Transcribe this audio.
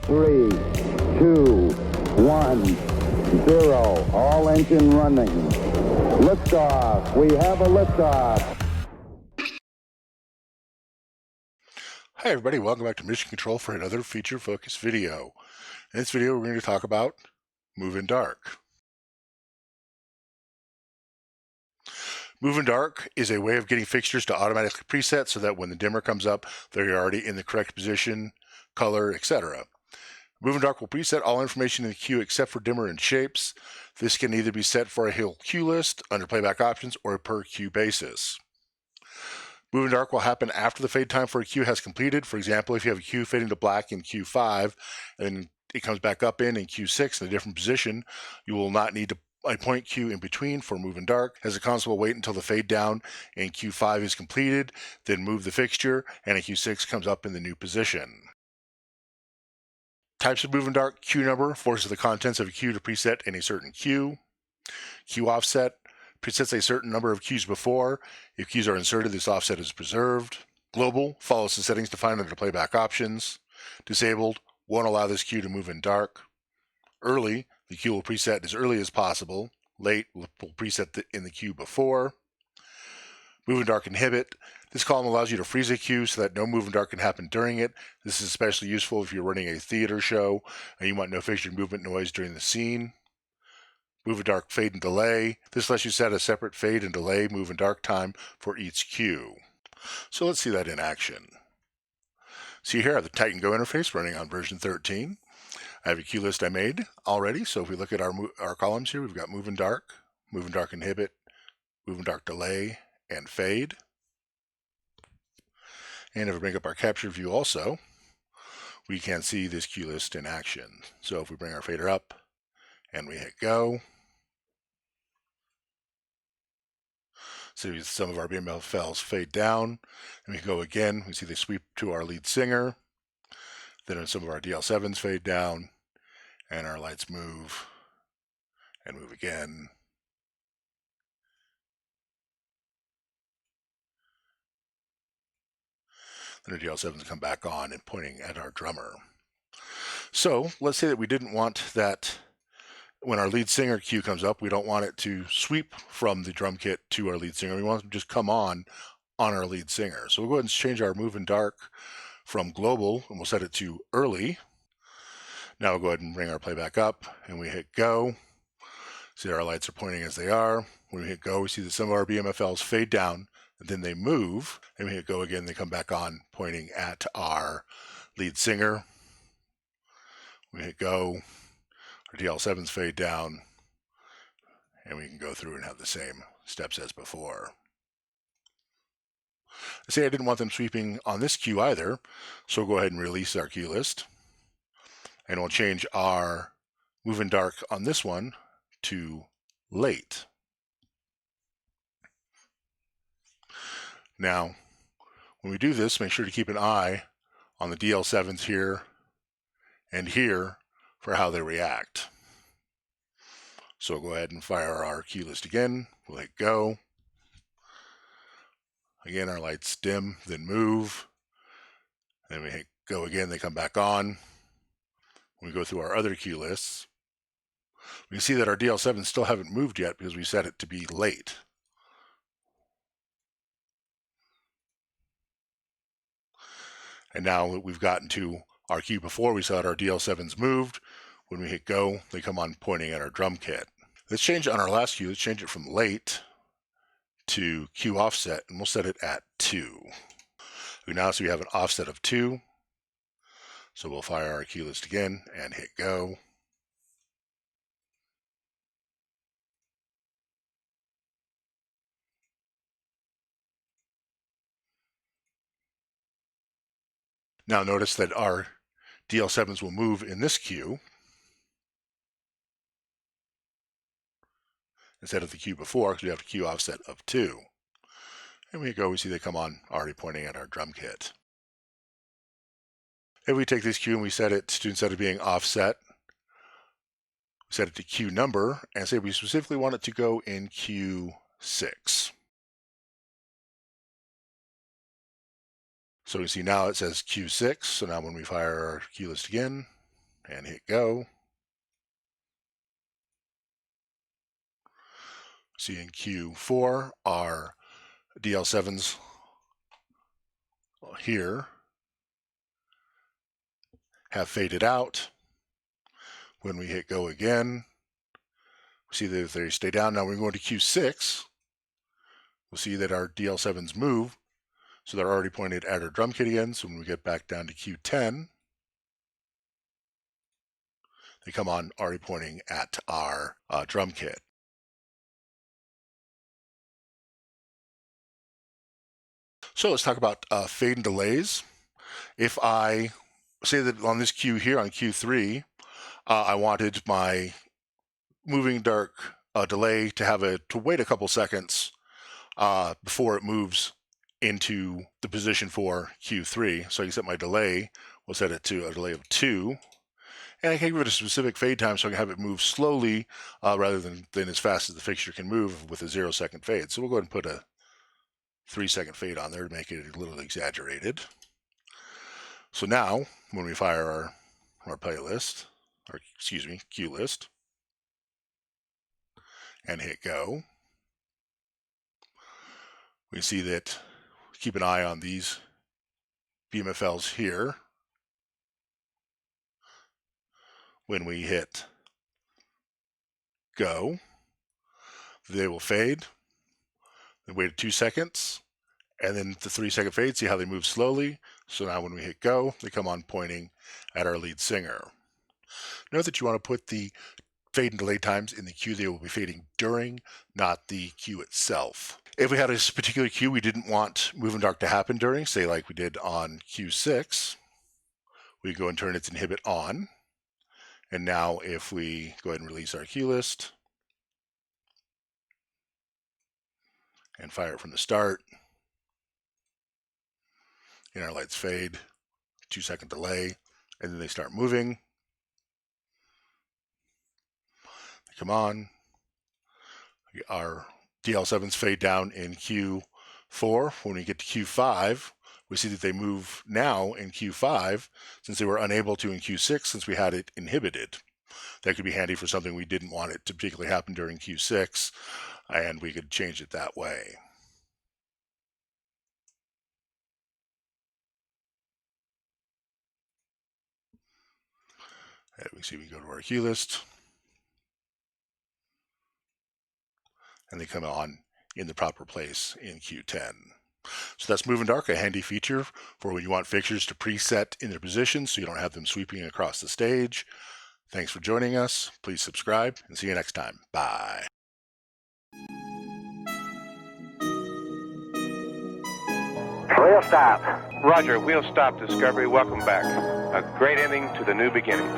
3, 2, 1, 0. All engine running. Liftoff. We have a liftoff. Hi everybody, welcome back to Mission Control for another feature-focused video. In this video we're going to talk about Move in Dark. Move in Dark is a way of getting fixtures to automatically preset so that when the dimmer comes up, they're already in the correct position, color, etc. Move in Dark will preset all information in the queue except for dimmer and shapes. This can either be set for a whole queue list, under playback options, or a per queue basis. Move in Dark will happen after the fade time for a queue has completed. For example, if you have a queue fading to black in Q5 and it comes back up in Q6 in a different position, you will not need a point queue in between for Move in Dark, as the console will wait until the fade down in Q5 is completed, then move the fixture, and a Q6 comes up in the new position. Types of Move in Dark: queue number forces the contents of a queue to preset in a certain queue. Queue offset presets a certain number of queues before. If queues are inserted, this offset is preserved. Global follows the settings defined under playback options. Disabled won't allow this queue to move in dark. Early, the queue will preset as early as possible. Late will preset in the queue before. Move in Dark Inhibit. This column allows you to freeze a queue so that no Move in Dark can happen during it. This is especially useful if you're running a theater show and you want no fixture movement noise during the scene. Move in Dark Fade and Delay. This lets you set a separate fade and delay Move in Dark time for each queue. So let's see that in action. See here I have the Titan Go interface running on version 13. I have a queue list I made already, so if we look at our columns here, we've got Move in Dark Inhibit, Move in Dark Delay, and Fade. And if we bring up our capture view also, we can see this queue list in action. So if we bring our fader up and we hit go, so some of our BMFLs fade down, and we go again, we see they sweep to our lead singer, then some of our DL7s fade down, and our lights move, and move again. Then our DL7s come back on and pointing at our drummer. So let's say that we didn't want that when our lead singer cue comes up, we don't want it to sweep from the drum kit to our lead singer. We want it to just come on our lead singer. So we'll go ahead and change our Move in Dark from global, and we'll set it to early. Now we'll go ahead and bring our playback up, and we hit go. See our lights are pointing as they are. When we hit go, we see that some of our BMFLs fade down, and then they move, and we hit go again, they come back on, pointing at our lead singer. We hit go, our DL7s fade down, and we can go through and have the same steps as before. I say I didn't want them sweeping on this queue either, so we'll go ahead and release our queue list, and we'll change our Move in Dark on this one to late. Now, when we do this, make sure to keep an eye on the DL7s here and here for how they react. So we'll go ahead and fire our queue list again. We'll hit go. Again, our lights dim, then move. Then we hit go again, they come back on. When we go through our other queue lists, we can see that our DL7s still haven't moved yet because we set it to be late. And now that we've gotten to our queue before, we saw that our DL7s moved. When we hit go, they come on pointing at our drum kit. Let's change on our last queue, let's change it from late to queue offset, and we'll set it at 2. We now see we have an offset of 2. So we'll fire our queue list again and hit go. Now notice that our DL7s will move in this queue instead of the queue before, because we have a queue offset of 2. And we go, we see they come on already pointing at our drum kit. If we take this queue and we set it to, instead of being offset, we set it to queue number, and say we specifically want it to go in Q6. So we see now it says Q6, so now when we fire our queue list again, and hit go. See in Q4 our DL7s here have faded out. When we hit go again, we see that they stay down. Now we're going to Q6. We'll see that our DL7s move, so they're already pointed at our drum kit again. So when we get back down to Q10, they come on already pointing at our drum kit. So let's talk about fade and delays. If I say that on this cue here, on Q3, I wanted my moving dark delay to wait a couple seconds before it moves into the position for Q3. So I can set my delay, we'll set it to a delay of 2. And I can give it a specific fade time so I can have it move slowly rather than as fast as the fixture can move with a 0-second fade. So we'll go ahead and put a 3-second fade on there to make it a little exaggerated. So now, when we fire our playlist, or excuse me, cue list, and hit go, we see that, keep an eye on these BMFLs here. When we hit go, they will fade, then wait 2 seconds, and then the 3-second fade, see how they move slowly. So now when we hit go, they come on pointing at our lead singer. Note that you want to put the fade and delay times in the cue they will be fading during, not the cue itself. If we had a particular cue we didn't want moving dark to happen during, say like we did on Q6, we go and turn its inhibit on. And now if we go ahead and release our cue list and fire it from the start, and our lights fade, 2-second delay, and then they start moving. They come on. Our DL7s fade down in Q4. When we get to Q5, we see that they move now in Q5 since they were unable to in Q6 since we had it inhibited. That could be handy for something we didn't want it to particularly happen during Q6, and we could change it that way. And we see we go to our cue list, and they come on in the proper place in Q10. So that's Moving Dark, a handy feature for when you want fixtures to preset in their position so you don't have them sweeping across the stage. Thanks for joining us. Please subscribe and see you next time. Bye. Wheel stop. Roger, wheel stop, Discovery. Welcome back. A great ending to the new beginning.